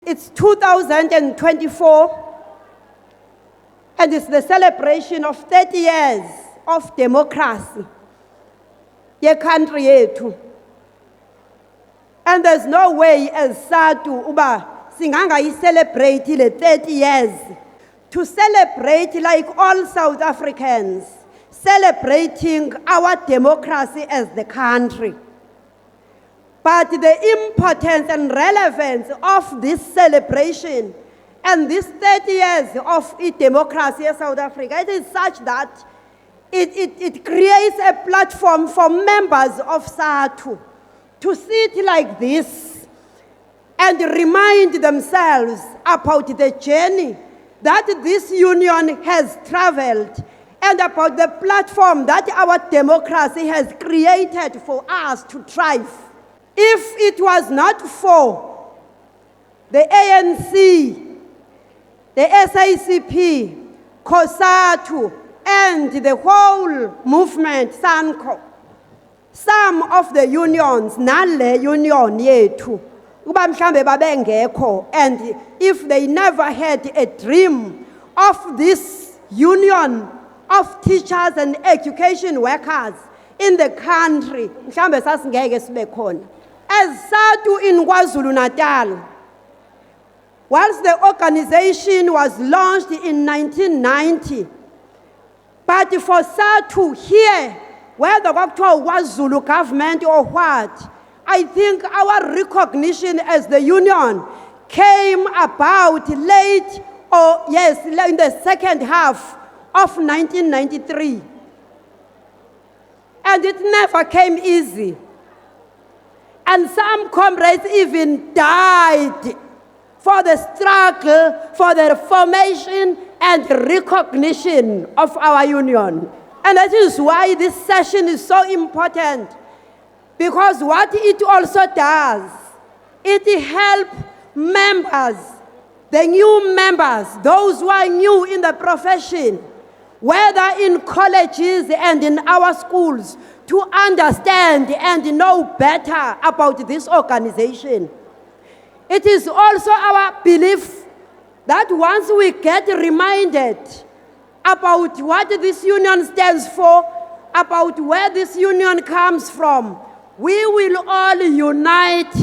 It's 2024, and it's the celebration of 30 years of democracy, ye country yethu. And there's no way as Sadtu uba singanga celebrate le 30 years. To celebrate like all South Africans, celebrating our democracy as the country. But the importance and relevance of this celebration and this 30 years of democracy in South Africa, it is such that it creates a platform for members of Sadtu to sit like this and remind themselves about the journey that this union has traveled and about the platform that our democracy has created for us to thrive. If it was not for the ANC, the SACP, COSATU, and the whole movement, SANCO, some of the unions, nale union yethu, uba mhlambe babengekho, and if they never had a dream of this union of teachers and education workers in the country, mhlambe sasingeke sibe khona. As Sadtu in KwaZulu-Natal, whilst the organization was launched in 1990, but for Sadtu here, whether KwaZulu government or what, I think our recognition as the union came about late, or yes, in the second half of 1993. And it never came easy. And some comrades even died for the struggle, for the formation and recognition of our union. And that is why this session is so important. Because what it also does, it helps members, the new members, those who are new in the profession, whether in colleges and in our schools, to understand and know better about this organization. It is also our belief that once we get reminded about what this union stands for, about where this union comes from, we will all unite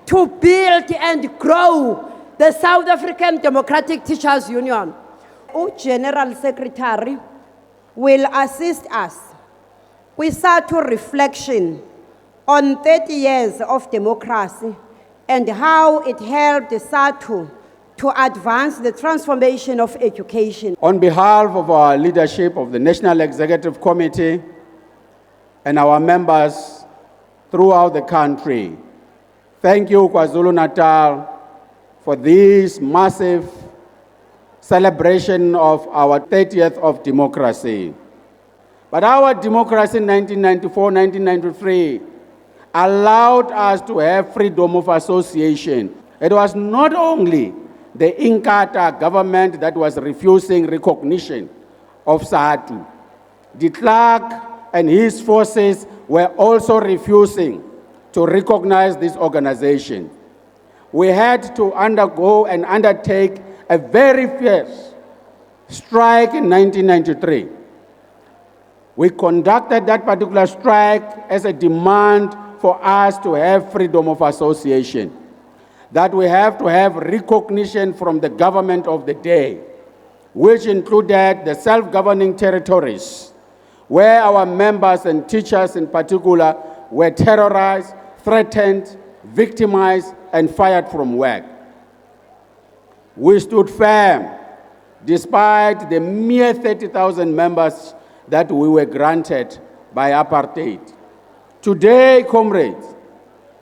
to build and grow the South African Democratic Teachers Union. Our General Secretary will assist us with Sadtu reflection on 30 years of democracy and how it helped Sadtu to advance the transformation of education. On behalf of our leadership of the National Executive Committee and our members throughout the country, thank you, KwaZulu-Natal, for this massive celebration of our 30th of democracy. But our democracy in 1994-1993 allowed us to have freedom of association. It was not only the Inkatha government that was refusing recognition of Sadtu. De Klerk and his forces were also refusing to recognize this organization. We had to undergo and undertake a very fierce strike in 1993. We conducted that particular strike as a demand for us to have freedom of association, that we have to have recognition from the government of the day, which included the self-governing territories, where our members and teachers in particular were terrorized, threatened, victimized, and fired from work. We stood firm despite the mere 30,000 members that we were granted by apartheid. Today, comrades,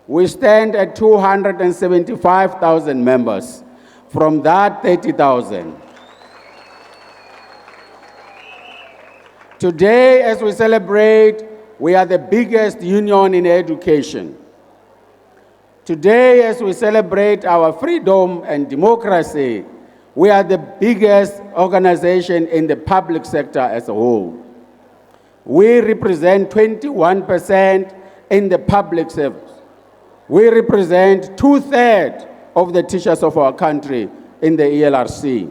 we stand at 275,000 members from that 30,000. Today, as we celebrate, we are the biggest union in education. Today, as we celebrate our freedom and democracy, we are the biggest organization in the public sector as a whole. We represent 21% in the public service. We represent 2/3 of the teachers of our country in the ELRC.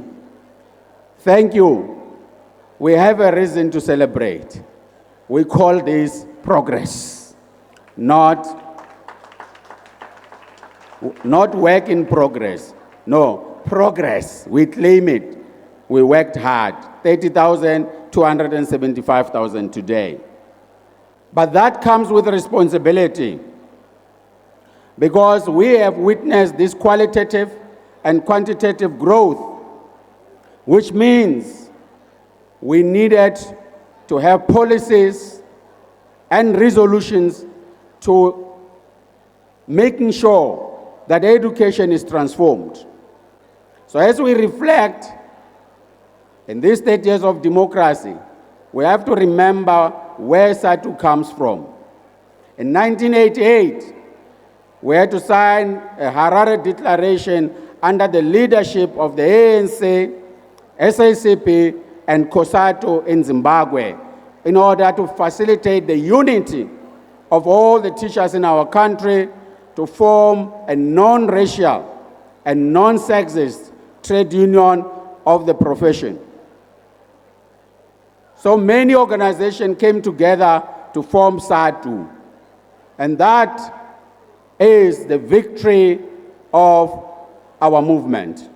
Thank you. We have a reason to celebrate. We call this progress, not work in progress. No, progress. We claim it. We worked hard. 30,000, 275,000 today. But that comes with responsibility, because we have witnessed this qualitative and quantitative growth, which means we needed to have policies and resolutions to making sure that education is transformed. So as we reflect in these 30 years of democracy, we have to remember where Sadtu comes from. In 1988, we had to sign a Harare Declaration under the leadership of the ANC, SACP, and COSATU in Zimbabwe in order to facilitate the unity of all the teachers in our country to form a non-racial and non-sexist trade union of the profession. So many organizations came together to form Sadtu, and that is the victory of our movement.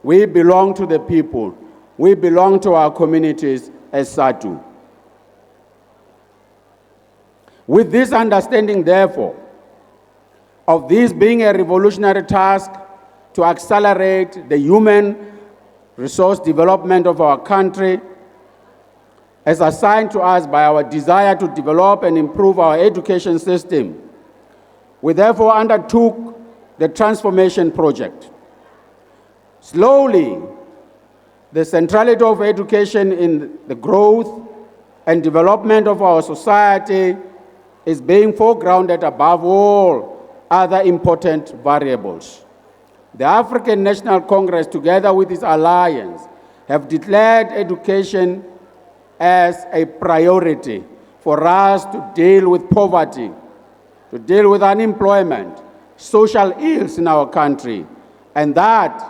We belong to the people. We belong to our communities as Sadtu. With this understanding, therefore, of this being a revolutionary task to accelerate the human resource development of our country, as assigned to us by our desire to develop and improve our education system, we therefore undertook the transformation project. Slowly, the centrality of education in the growth and development of our society is being foregrounded above all other important variables. The African National Congress, together with its alliance, have declared education as a priority for us to deal with poverty, to deal with unemployment, social ills in our country, and that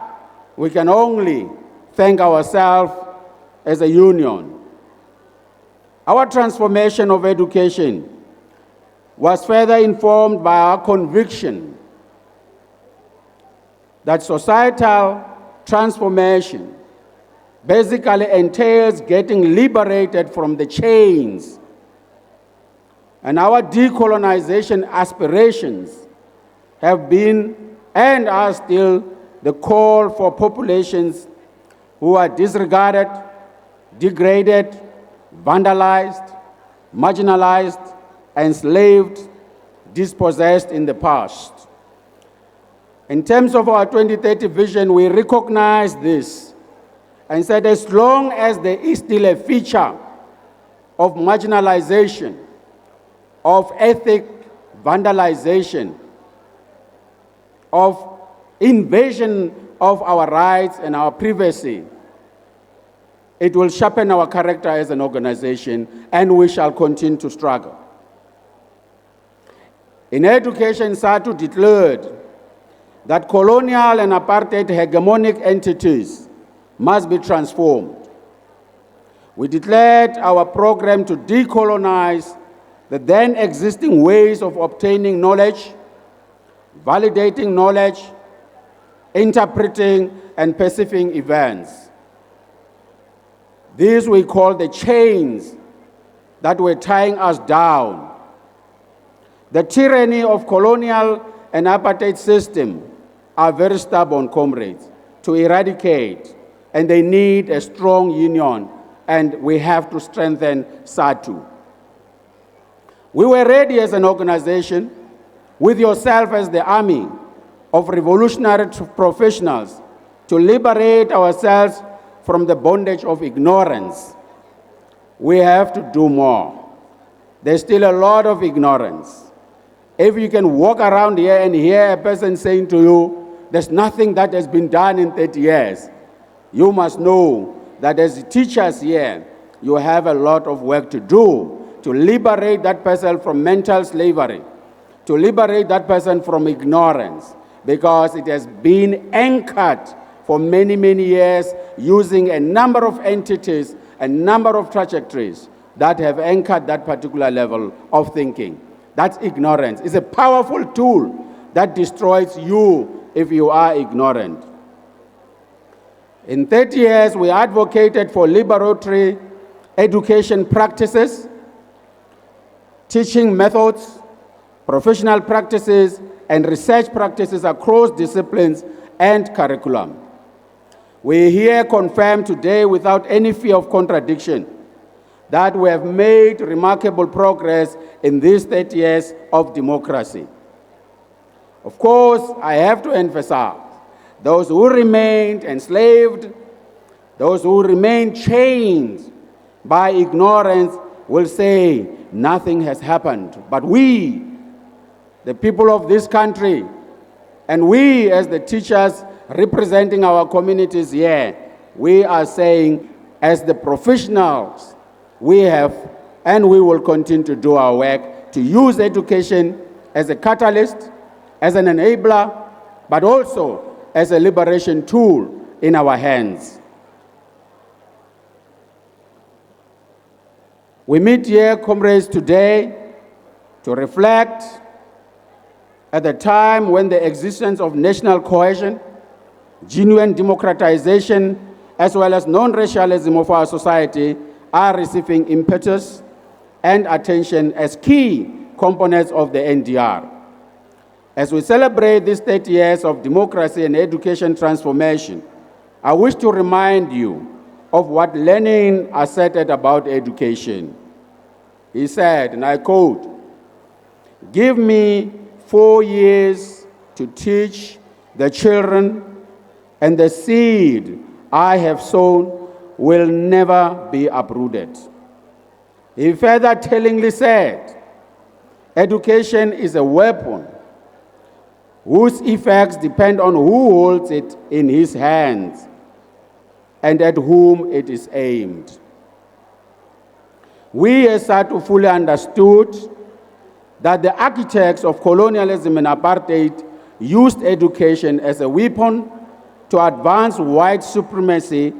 we can only thank ourselves as a union. Our transformation of education was further informed by our conviction that societal transformation basically entails getting liberated from the chains. And our decolonization aspirations have been and are still the call for populations who are disregarded, degraded, vandalized, marginalized, enslaved, dispossessed in the past. In terms of our 2030 vision, we recognize this and said as long as there is still a feature of marginalization, of ethnic vandalization, of invasion of our rights and our privacy, it will sharpen our character as an organization, and we shall continue to struggle. In education, Sadtu declared that colonial and apartheid hegemonic entities must be transformed. We declared our program to decolonize the then existing ways of obtaining knowledge, validating knowledge, interpreting and perceiving events. These we call the chains that were tying us down. The tyranny of colonial and apartheid system are very stubborn, comrades, to eradicate, and they need a strong union, and we have to strengthen Sadtu. We were ready as an organization, with yourself as the army of revolutionary professionals, to liberate ourselves from the bondage of ignorance. We have to do more. There's still a lot of ignorance. If you can walk around here and hear a person saying to you, there's nothing that has been done in 30 years, you must know that as teachers here, you have a lot of work to do to liberate that person from mental slavery, to liberate that person from ignorance, because it has been anchored for many, many years using a number of entities, a number of trajectories that have anchored that particular level of thinking. That's ignorance. It's a powerful tool that destroys you if you are ignorant. In 30 years, we advocated for liberatory education practices, teaching methods, professional practices, and research practices across disciplines and curriculum. We here confirm today, without any fear of contradiction, that we have made remarkable progress in these 30 years of democracy. Of course, I have to emphasize, those who remained enslaved, those who remain chained by ignorance will say nothing has happened. But we, the people of this country, and we as the teachers representing our communities here, we are saying, as the professionals, we have and we will continue to do our work to use education as a catalyst, as an enabler, but also as a liberation tool in our hands. We meet here, comrades, today to reflect at the time when the existence of national cohesion, genuine democratization, as well as non-racialism of our society are receiving impetus and attention as key components of the NDR. As we celebrate these 30 years of democracy and education transformation, I wish to remind you of what Lenin asserted about education. He said, and I quote, "Give me 4 years to teach the children, and the seed I have sown will never be uprooted." He further tellingly said, "Education is a weapon whose effects depend on who holds it in his hands and at whom it is aimed." We as Sadtu fully understood that the architects of colonialism and apartheid used education as a weapon to advance white supremacy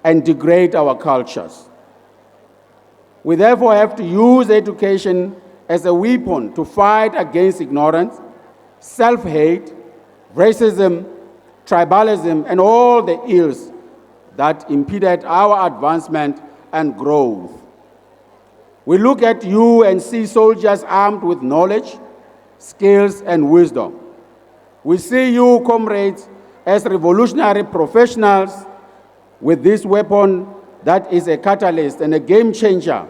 and degrade our cultures. We therefore have to use education as a weapon to fight against ignorance, self-hate, racism, tribalism, and all the ills that impeded our advancement and growth. We look at you and see soldiers armed with knowledge, skills, and wisdom. We see you, comrades, as revolutionary professionals with this weapon that is a catalyst and a game changer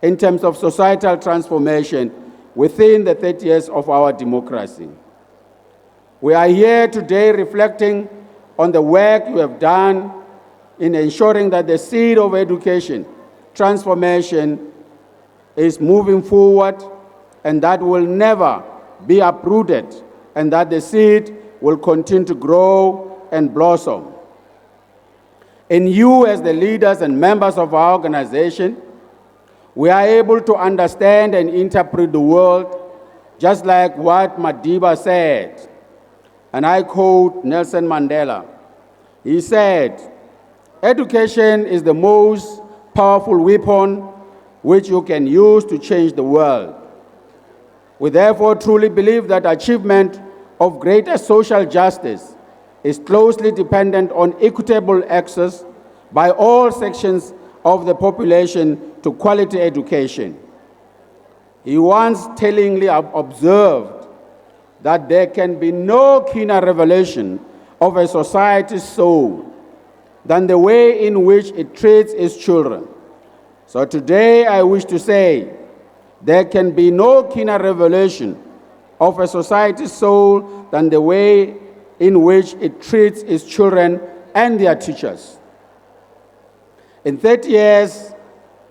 in terms of societal transformation within the 30 years of our democracy. We are here today reflecting on the work you have done in ensuring that the seed of education transformation is moving forward and that will never be uprooted and that the seed will continue to grow and blossom. In you as the leaders and members of our organization, we are able to understand and interpret the world just like what Madiba said. And I quote Nelson Mandela. He said, "Education is the most powerful weapon which you can use to change the world." We therefore truly believe that achievement of greater social justice is closely dependent on equitable access by all sections of the population to quality education. He once tellingly observed that there can be no keener revelation of a society's soul than the way in which it treats its children. So today I wish to say, there can be no keener revelation of a society's soul than the way in which it treats its children and their teachers. In 30 years,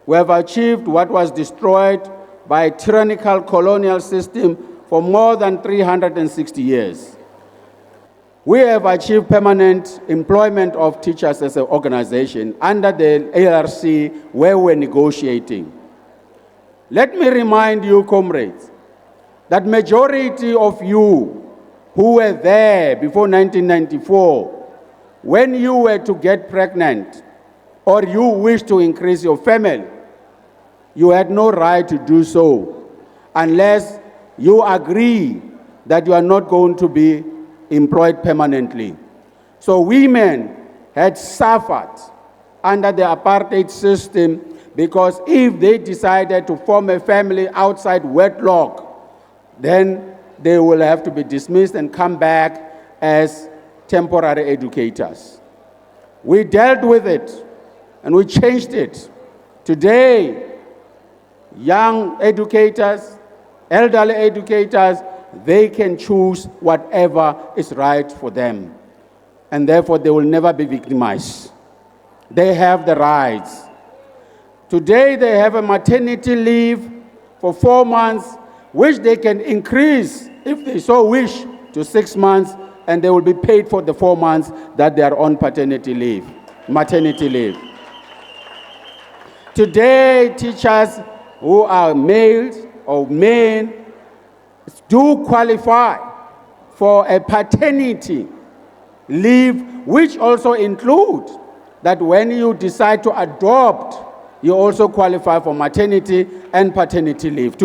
we have achieved what was destroyed by a tyrannical colonial system for more than 360 years. We have achieved permanent employment of teachers as an organization under the ARC where we're negotiating. Let me remind you, comrades, that majority of you who were there before 1994, when you were to get pregnant or you wish to increase your family, you had no right to do so unless you agree that you are not going to be employed permanently. So women had suffered under the apartheid system because if they decided to form a family outside wedlock, then they will have to be dismissed and come back as temporary educators. We dealt with it and we changed it. Today, young educators, elderly educators, they can choose whatever is right for them. And therefore, they will never be victimized. They have the rights. Today, they have a maternity leave for 4 months, which they can increase, if they so wish, to 6 months, and they will be paid for the 4 months that they are on paternity leave, maternity leave. Today, teachers who are males or men do qualify for a paternity leave, which also includes that when you decide to adopt, you also qualify for maternity and paternity leave.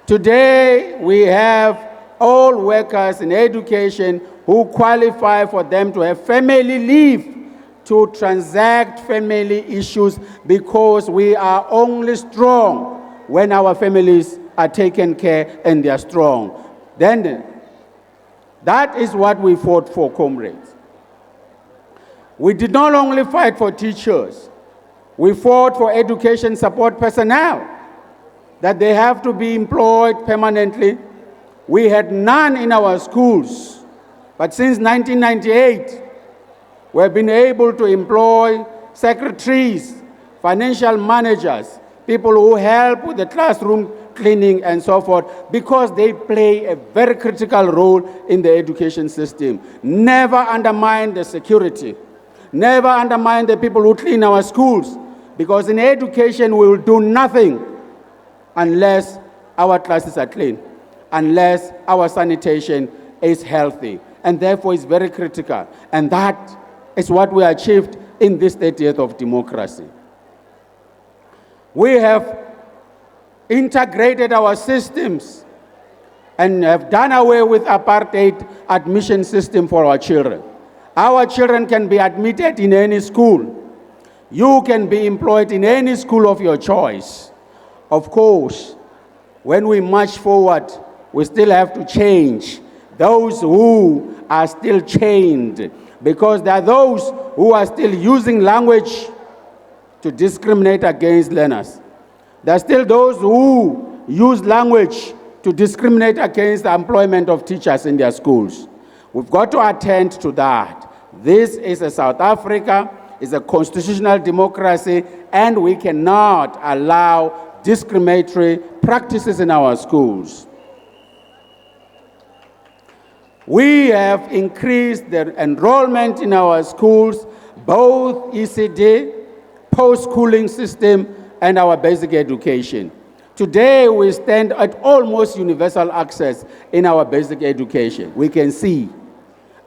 Today, we have all workers in education who qualify for them to have family leave to transact family issues, because we are only strong when our families are taken care and they are strong. Then, that is what we fought for, comrades. We did not only fight for teachers, we fought for education support personnel, that they have to be employed permanently. We had none in our schools, but since 1998, we have been able to employ secretaries, financial managers, people who help with the classroom cleaning and so forth, because they play a very critical role in the education system. Never undermine the security. Never undermine the people who clean our schools, because in education we will do nothing unless our classes are clean, unless our sanitation is healthy. And therefore it's very critical. And that is what we achieved in this 30th of democracy. We have integrated our systems and have done away with apartheid admission system for our children. Our children can be admitted in any school. You can be employed in any school of your choice. Of course, when we march forward, we still have to change those who are still chained, because there are those who are still using language to discriminate against learners. There are still those who use language to discriminate against the employment of teachers in their schools. We've got to attend to that. This is a South Africa, it's a constitutional democracy, and we cannot allow discriminatory practices in our schools. We have increased the enrollment in our schools, both ECD, post-schooling system, and our basic education. Today, we stand at almost universal access in our basic education. We can see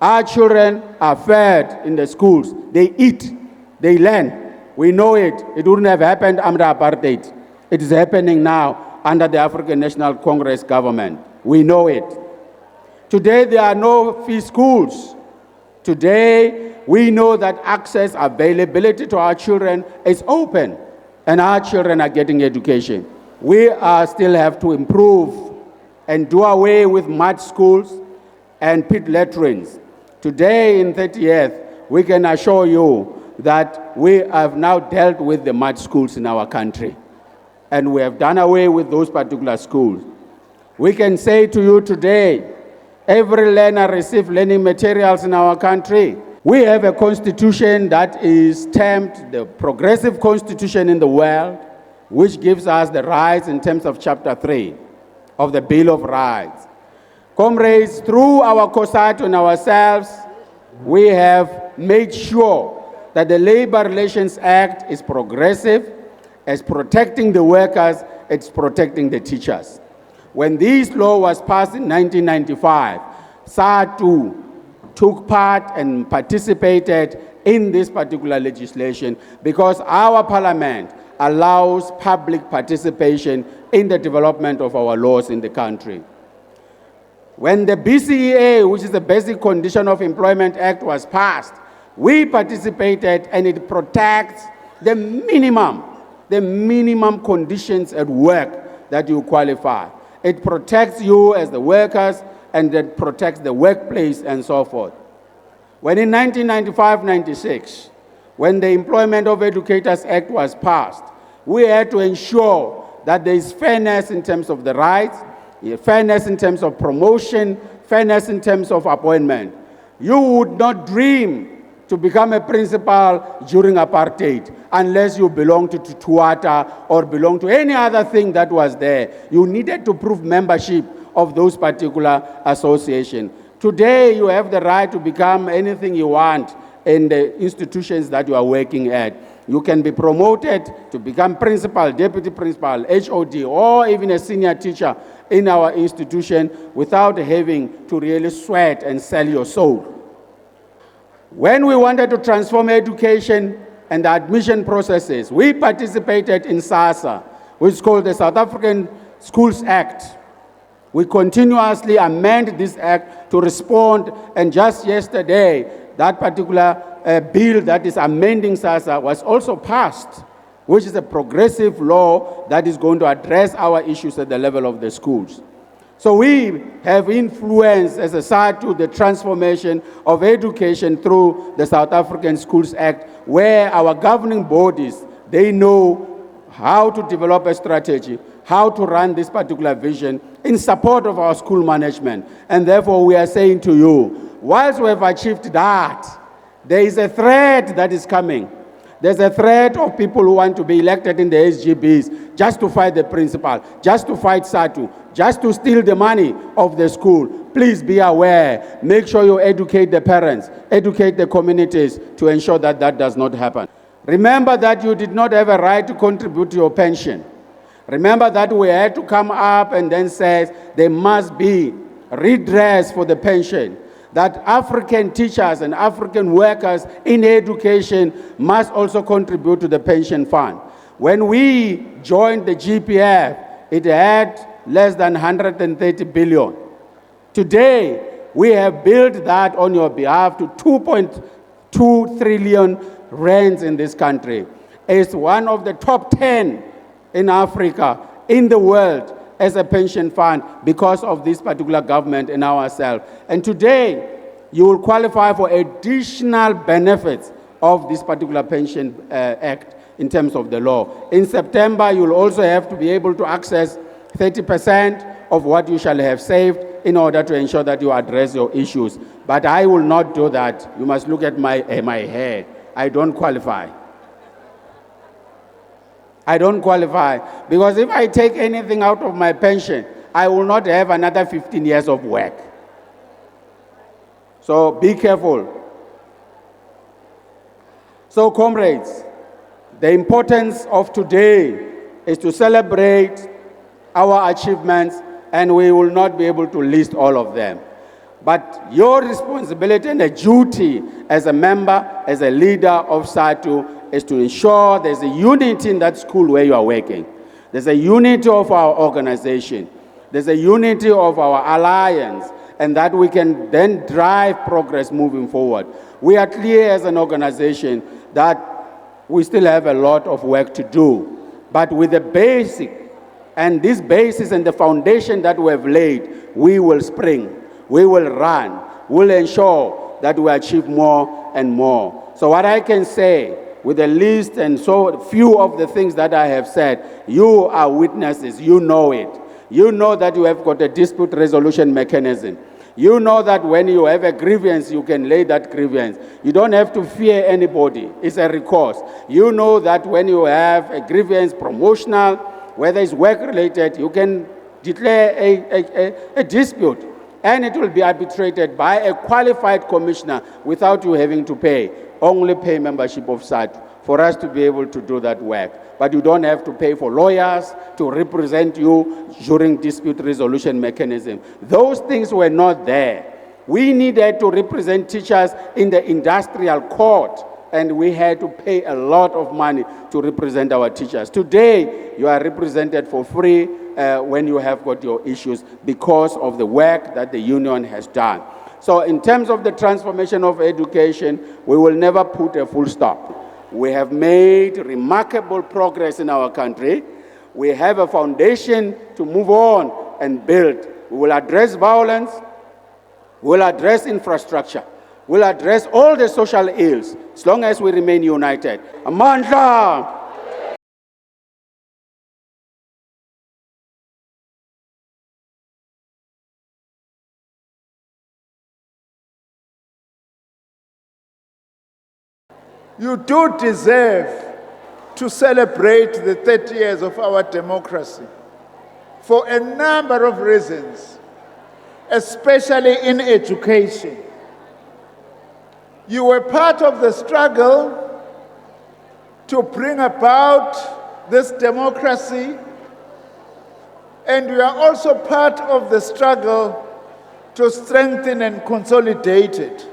our children are fed in the schools. They eat, they learn. We know it. It wouldn't have happened under apartheid. It is happening now under the African National Congress government. We know it. Today, there are no free schools. Today, we know that access, availability to our children is open, and our children are getting education. We still have to improve and do away with mud schools and pit latrines. Today, in 30th, we can assure you that we have now dealt with the mud schools in our country, and we have done away with those particular schools. We can say to you today, every learner receives learning materials in our country. We have a constitution that is termed the progressive constitution in the world, which gives us the rights in terms of Chapter 3 of the Bill of Rights. Comrades, through our COSATU and ourselves, we have made sure that the Labor Relations Act is progressive, it's protecting the workers, it's protecting the teachers. When this law was passed in 1995, Sadtu took part and participated in this particular legislation because our parliament allows public participation in the development of our laws in the country. When the BCEA, which is the Basic Condition of Employment Act, was passed, we participated, and it protects the minimum conditions at work that you qualify. It protects you as the workers, and it protects the workplace and so forth. When in 1995-96, when the Employment of Educators Act was passed, we had to ensure that there is fairness in terms of the rights, fairness in terms of promotion, fairness in terms of appointment. You would not dream to become a principal during apartheid unless you belong to Tuata or belong to any other thing that was there. You needed to prove membership of those particular associations. Today, you have the right to become anything you want in the institutions that you are working at. You can be promoted to become principal, deputy principal, HOD, or even a senior teacher in our institution without having to really sweat and sell your soul. When we wanted to transform education and the admission processes, we participated in SASA, which is called the South African Schools Act. We continuously amend this act to respond, and just yesterday, that particular bill that is amending SASA was also passed, which is a progressive law that is going to address our issues at the level of the schools. So we have influenced as a Sadtu the transformation of education through the South African Schools Act, where our governing bodies, they know how to develop a strategy, how to run this particular vision in support of our school management. And therefore we are saying to you, whilst we have achieved that, there is a threat that is coming. There's a threat of people who want to be elected in the SGBs just to fight the principal, just to fight Sadtu, just to steal the money of the school. Please be aware. Make sure you educate the parents, educate the communities to ensure that that does not happen. Remember that you did not have a right to contribute to your pension. Remember that we had to come up and then say there must be redress for the pension, that African teachers and African workers in education must also contribute to the pension fund. When we joined the GPF, it had less than 130 billion. Today, we have built that on your behalf to 2.2 trillion rands in this country. It's one of the top 10 in Africa, in the world, as a pension fund because of this particular government and ourselves. And today, you will qualify for additional benefits of this particular pension act in terms of the law. In September, you will also have to be able to access 30% of what you shall have saved in order to ensure that you address your issues. But I will not do that. You must look at my hair. I don't qualify. I don't qualify because if I take anything out of my pension, I will not have another 15 years of work. So be careful. So comrades, the importance of today is to celebrate our achievements, and we will not be able to list all of them. But your responsibility and a duty as a member, as a leader of Sadtu, is to ensure there's a unity in that school where you are working. There's a unity of our organization. There's a unity of our alliance, and that we can then drive progress moving forward. We are clear as an organization that we still have a lot of work to do, but with the basic, and this basis and the foundation that we have laid, we will spring, we will run, we'll ensure that we achieve more and more. So what I can say, with the list and so few of the things that I have said, you are witnesses, you know it. You know that you have got a dispute resolution mechanism. You know that when you have a grievance, you can lay that grievance. You don't have to fear anybody. It's a recourse. You know that when you have a grievance, promotional, whether it's work-related, you can declare a dispute, and it will be arbitrated by a qualified commissioner without you having to pay. only pay membership of Sadtu for us to be able to do that work. But you don't have to pay for lawyers to represent you during dispute resolution mechanism. Those things were not there. We needed to represent teachers in the industrial court, and we had to pay a lot of money to represent our teachers. Today, you are represented for free when you have got your issues because of the work that the union has done. So in terms of the transformation of education, we will never put a full stop. We have made remarkable progress in our country. We have a foundation to move on and build. We will address violence. We will address infrastructure. We will address all the social ills as long as we remain united. Amandla! You do deserve to celebrate the 30 years of our democracy for a number of reasons, especially in education. You were part of the struggle to bring about this democracy, and you are also part of the struggle to strengthen and consolidate it.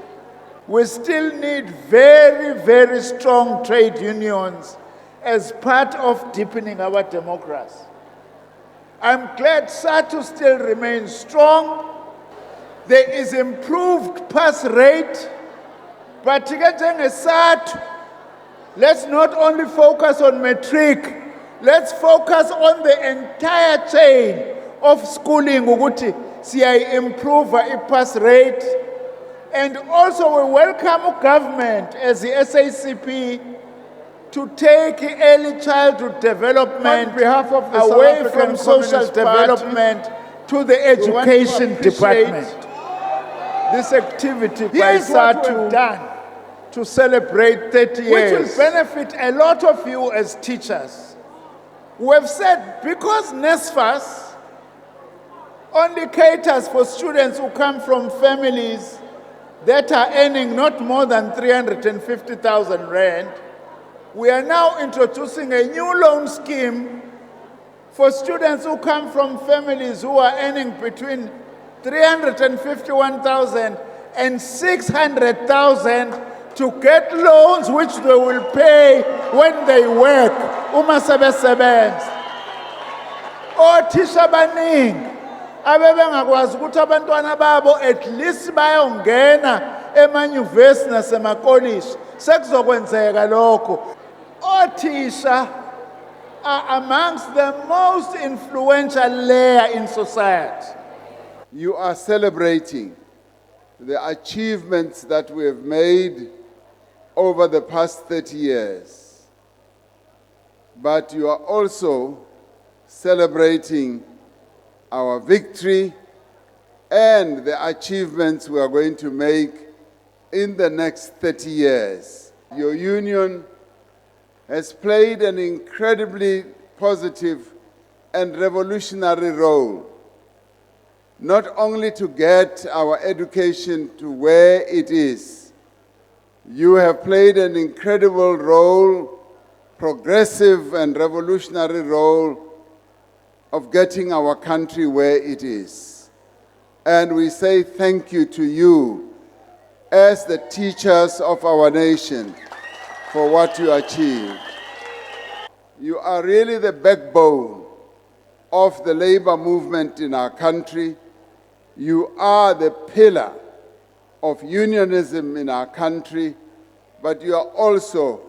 We still need very, very strong trade unions as part of deepening our democracy. I'm glad Sadtu still remains strong. There is improved pass rate, but Sadtu, let's not only focus on matric, let's focus on the entire chain of schooling. Ukuthi siya improve the pass rate. And also we welcome government as the SACP to take early childhood development on behalf of the away South from African social Communist development to the education department. This activity by Here's what we've Sadtu done to celebrate 30 years. Which will benefit a lot of you as teachers. We've said because NSFAS only caters for students who come from families that are earning not more than 350,000 rand, we are now introducing a new loan scheme for students who come from families who are earning between 351,000 and 600,000 to get loans which they will pay when they work. Uma sebesebenza. Othisha baningi abebengakwazi ukuthi abantwana babo at least bayongena emanyuvesi nasemakolishi sekuzokwenzeka lokho. Othisha are amongst the most influential layer in society. You are celebrating the achievements that we have made over the past 30 years. But you are also celebrating our victory and the achievements we are going to make in the next 30 years. Your union has played an incredibly positive and revolutionary role, not only to get our education to where it is. You have played an incredible role, progressive and revolutionary role, of getting our country where it is. And we say thank you to you as the teachers of our nation for what you achieved. You are really the backbone of the labor movement in our country. You are the pillar of unionism in our country, but you are also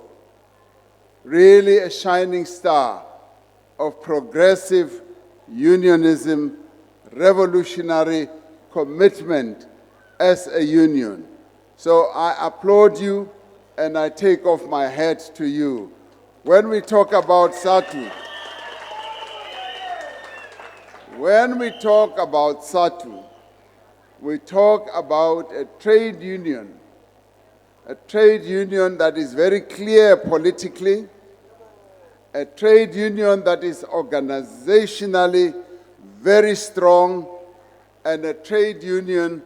really a shining star of progressive unionism, revolutionary commitment as a union. So I applaud you and I take off my hat to you. When we talk about Sadtu, we talk about a trade union that is very clear politically, a trade union that is organizationally very strong, and a trade union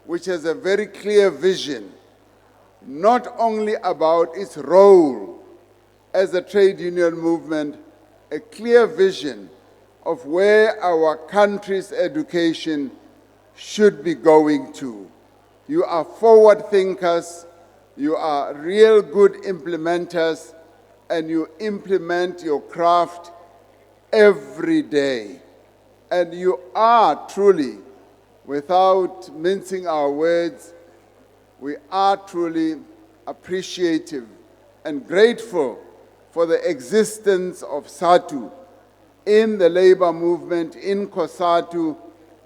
which has a very clear vision not only about its role as a trade union movement, a clear vision of where our country's education should be going to. You are forward thinkers, you are real good implementers, and you implement your craft every day. And you are truly, without mincing our words, we are truly appreciative and grateful for the existence of Sadtu in the labor movement, in COSATU,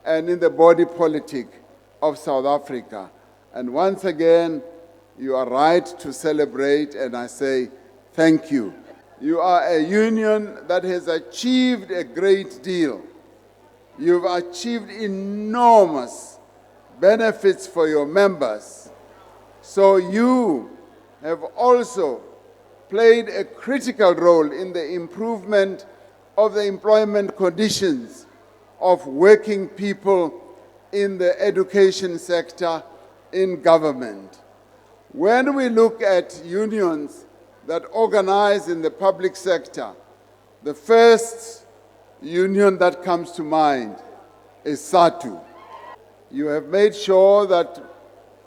and in the body politic of South Africa. And once again, you are right to celebrate, and I say thank you. You are a union that has achieved a great deal. You've achieved enormous benefits for your members. So you have also played a critical role in the improvement of the employment conditions of working people in the education sector, in government. When we look at unions that organize in the public sector, the first union that comes to mind is Sadtu. You have made sure that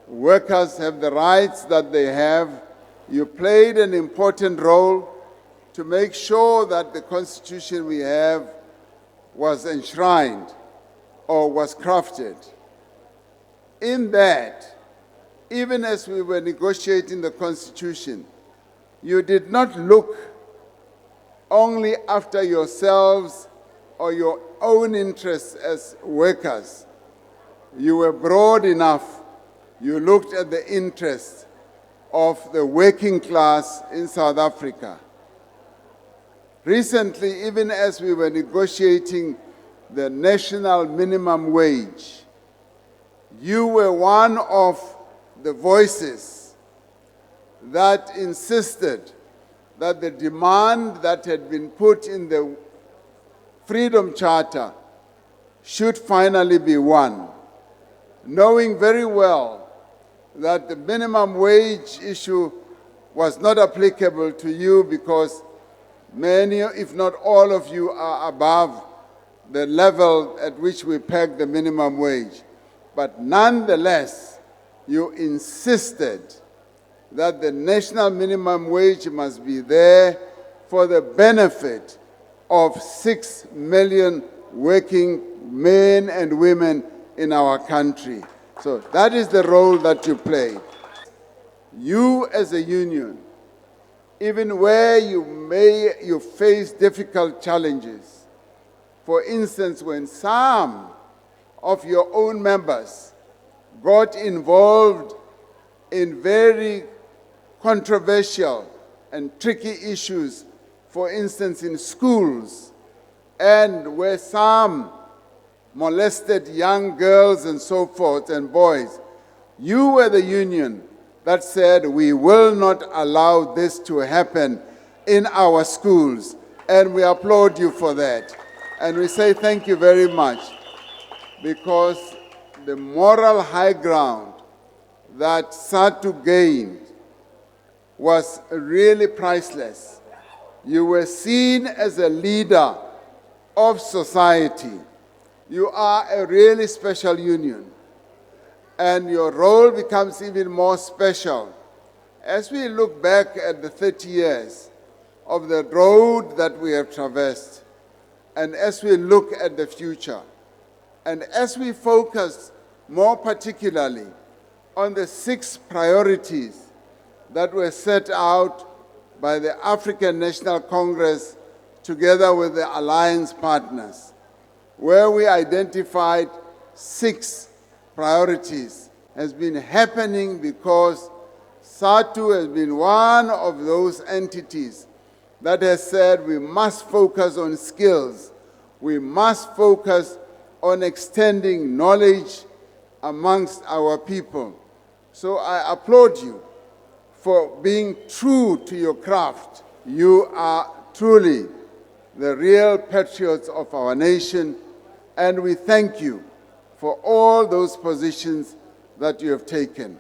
workers have the rights that they have. You played an important role to make sure that the constitution we have was enshrined or was crafted. In that, even as we were negotiating the constitution, you did not look only after yourselves or your own interests as workers. You were broad enough. You looked at the interests of the working class in South Africa. Recently, even as we were negotiating the national minimum wage, you were one of the voices that insisted that the demand that had been put in the Freedom Charter should finally be won, knowing very well that the minimum wage issue was not applicable to you because many, if not all of you, are above the level at which we peg the minimum wage. But nonetheless, you insisted that the national minimum wage must be there for the benefit of 6 million working men and women in our country. So that is the role that you play. You as a union, even where you face difficult challenges, for instance, when some of your own members got involved in very controversial and tricky issues, for instance, in schools, and where some molested young girls and so forth and boys, you were the union that said, we will not allow this to happen in our schools. And we applaud you for that. And we say thank you very much, because the moral high ground that Sadtu gained was really priceless. You were seen as a leader of society. You are a really special union, and your role becomes even more special as we look back at the 30 years of the road that we have traversed, and as we look at the future, and as we focus more particularly on the 6 priorities that were set out by the African National Congress together with the alliance partners, where we identified 6 priorities, has been happening because Sadtu has been one of those entities that has said we must focus on skills, we must focus on extending knowledge amongst our people. So I applaud you for being true to your craft. You are truly the real patriots of our nation, and we thank you for all those positions that you have taken.